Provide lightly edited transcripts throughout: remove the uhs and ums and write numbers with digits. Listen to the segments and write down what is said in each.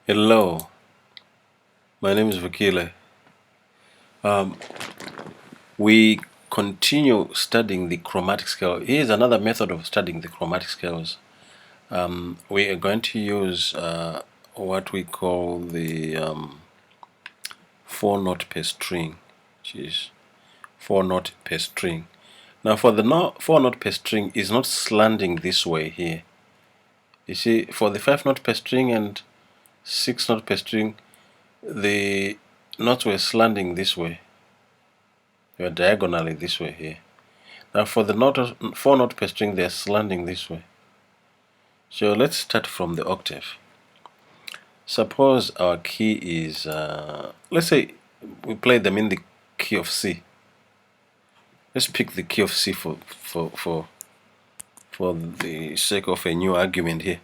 Hello, my name is Vakile. Um, we continue studying the chromatic scale. Here's another method of studying the chromatic scales. We are going to use what we call the 4 note per string, which is 4 note per string. Now, for the 4 note per string is not slanting this way here. You see, for the 5 note per string and 6 note per string, the notes were slanting this way. They were diagonally this way here. Now for the 4 note per string, they're slanting this way. So let's start from the octave. Suppose our key is, let's say we play them in the key of C. Let's pick the key of C for the sake of a new argument here.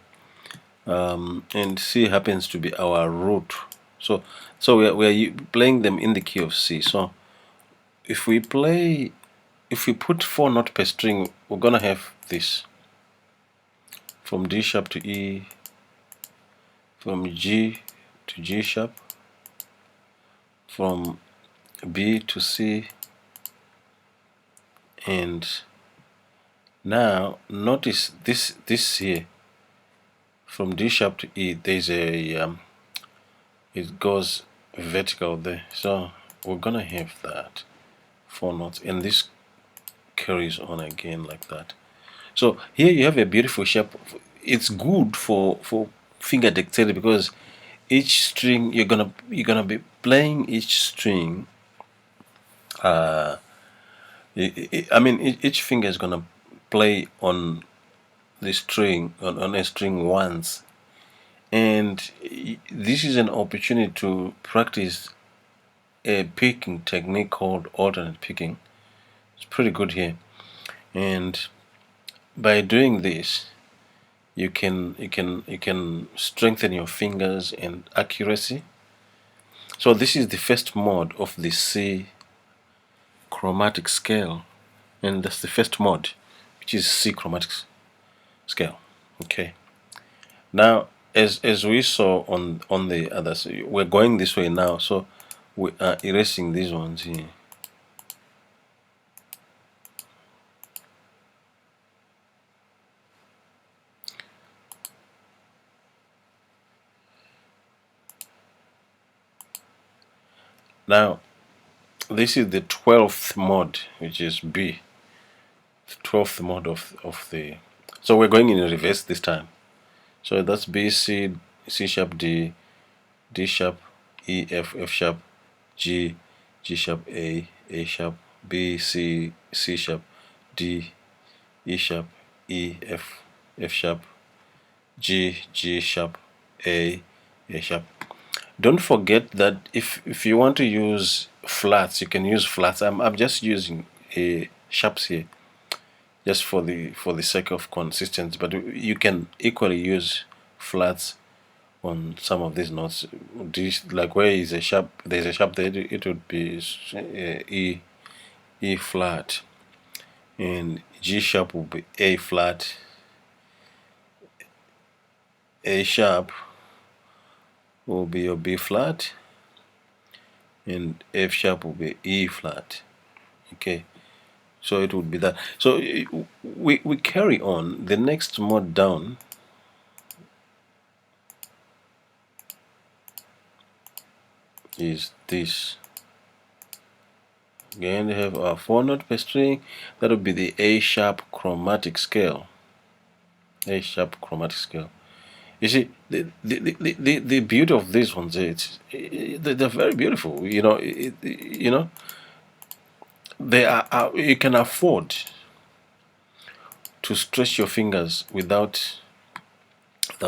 And C happens to be our root. So we're playing them in the key of C. So if we put 4 note per string, we're gonna have this. From D sharp to E, from G to G sharp, from B to C, and now notice this here, from D sharp to E, there's a it goes vertical there. So we're gonna have that 4 notes, and this carries on again like that. So here you have a beautiful shape. It's good for finger dexterity because each string you're gonna be playing each string. I mean, each finger is gonna play on the string on a string once, and this is an opportunity to practice a picking technique called alternate picking. It's pretty good here, and by doing this, you can strengthen your fingers and accuracy. So this is the first mode of the C chromatic scale, and that's the first mode, which is C chromatic scale. Okay. Now, as we saw on the others, we're going this way now, so we are erasing these ones here. Now, this is the 12th mode, which is B. The 12th mode of the. So we're going in reverse this time. So that's B, C, C sharp, D, D sharp, E, F, F sharp, G, G sharp, A sharp, B, C, C sharp, D, E sharp, E, F, F sharp, G, G sharp, A sharp. Don't forget that if you want to use flats, you can use flats. I'm just using sharps here, just for the sake of consistency. But you can equally use flats on some of these notes. Like where is a sharp, there's a sharp there, it would be E flat, and G sharp will be A flat, A sharp will be your B flat, and F sharp will be E flat. Okay, so it would be that. So we carry on. The next mode down is this. Again, we have our 4 note per string. That would be the A sharp chromatic scale. A sharp chromatic scale. You see, the beauty of these ones, they're very beautiful. They are you can afford to stretch your fingers without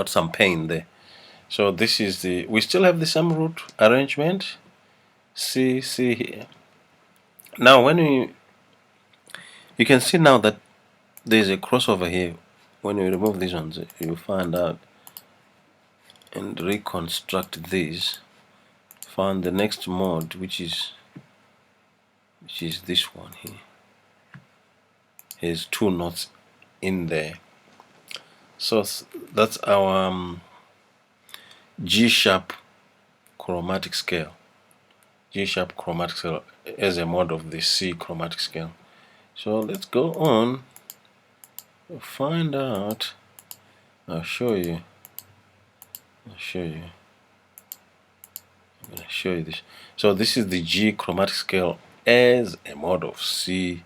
some pain there. So this is we still have the same root arrangement. See here. Now when you can see now that there's a crossover here. When you remove these ones, you find out and reconstruct these. Find the next mode, which is this one here. Has 2 notes in there. So that's our G sharp chromatic scale. G sharp chromatic scale as a mod of the C chromatic scale. So let's go on, find out. I'll show you. I'm gonna show you this. So this is the G chromatic scale as a mod of C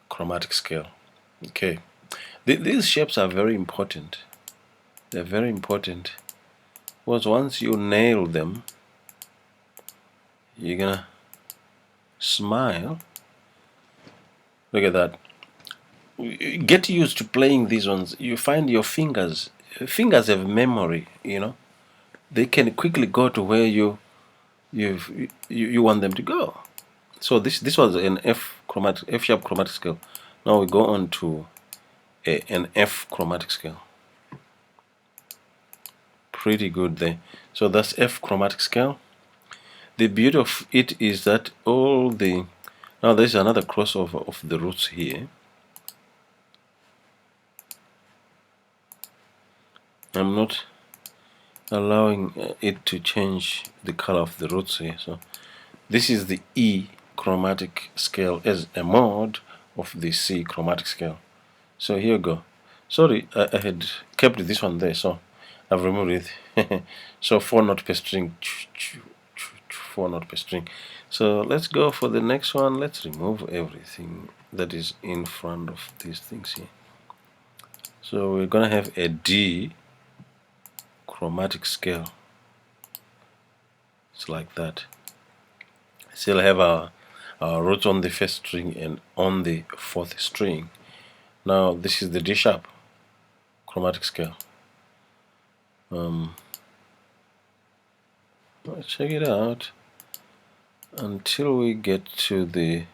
chromatic scale. Okay, these shapes are very important. They're very important because once you nail them, you're gonna smile. Look at that. Get used to playing these ones. You find your fingers have memory, you know. They can quickly go to where you want them to go. So this was an F sharp chromatic scale. Now we go on to an F chromatic scale. Pretty good there. So that's F chromatic scale. The beauty of it is that now there's another crossover of the roots here. I'm not allowing it to change the color of the roots here. So this is the E chromatic scale as a mod of the C chromatic scale. So here we go. Sorry, I had kept this one there, so I've removed it. So 4 note per string, 4 note per string. So let's go for the next one. Let's remove everything that is in front of these things here. So we're gonna have a D chromatic scale. It's like that. Still have our roots on the first string and on the fourth string. Now this is the D sharp chromatic scale. Let's check it out until we get to the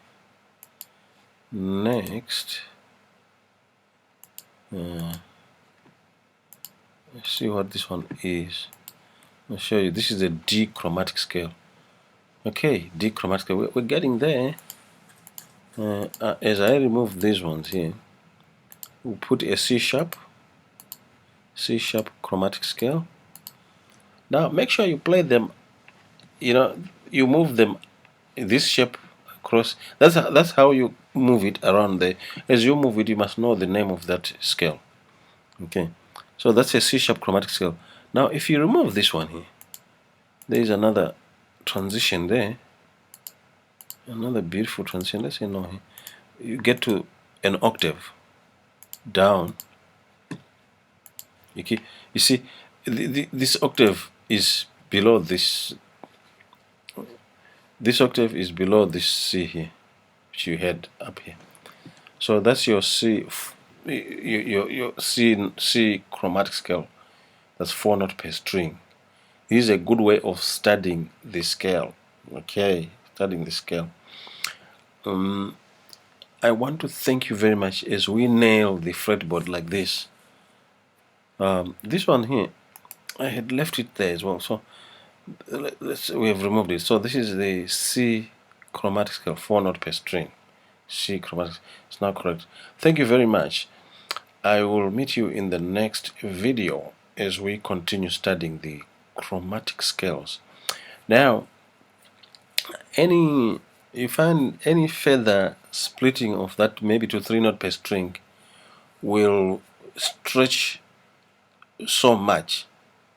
next. Let's see what this one is. I'll show you. This is a D chromatic scale. Okay, D chromatic scale. We're getting there. As I remove these ones here, we'll put a C sharp chromatic scale. Now make sure you play them. You know, you move them this shape across. That's how you move it around there. As you move it, you must know the name of that scale. Okay, so that's a C sharp chromatic scale. Now if you remove this one here, there is another transition there, another beautiful transition. Let's say no here. You get to an octave down. Okay, you see this octave is below this. This octave is below this C here, which you had up here. So that's your C, your C chromatic scale. That's 4 note per string. This is a good way of studying the scale. Okay, studying the scale. I want to thank you very much as we nail the fretboard like this. This one here, I had left it there as well. So we have removed it. So this is the C chromatic scale, 4 note per string. C chromatic. It's now correct. Thank you very much. I will meet you in the next video as we continue studying the chromatic scales. Now, you find any further splitting of that maybe to 3 note per string will stretch so much,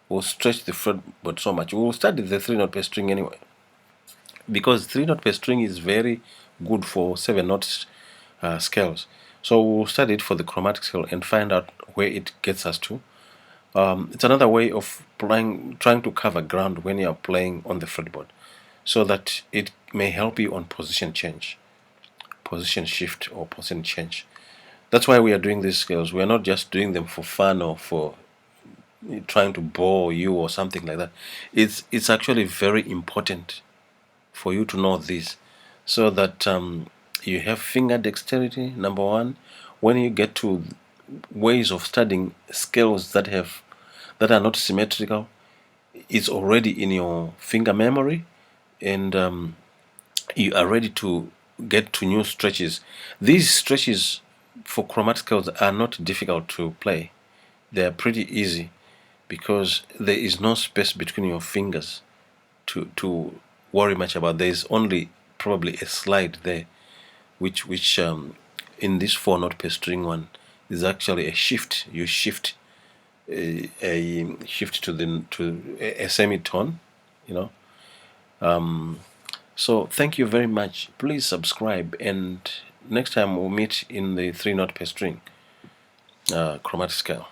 will stretch the fretboard so much. We will study the 3 note per string anyway, because 3 note per string is very good for 7 note scales. So we'll study it for the chromatic scale and find out where it gets us to. It's another way of trying to cover ground when you're playing on the fretboard, so that it may help you on position change, position shift, or position change. That's why we are doing these scales. We are not just doing them for fun or for trying to bore you or something like that. It's actually very important for you to know this, so that you have finger dexterity, number one. When you get to ways of studying scales that are not symmetrical, it's already in your finger memory, and you are ready to get to new stretches. These stretches for chromatic scales are not difficult to play. They are pretty easy. because there is no space between your fingers to worry much about. There is only probably a slide there, which in this 4-note per string one is actually a shift. You shift a shift to a semitone, you know. So thank you very much. Please subscribe, and next time we'll meet in the 3-note per string chromatic scale.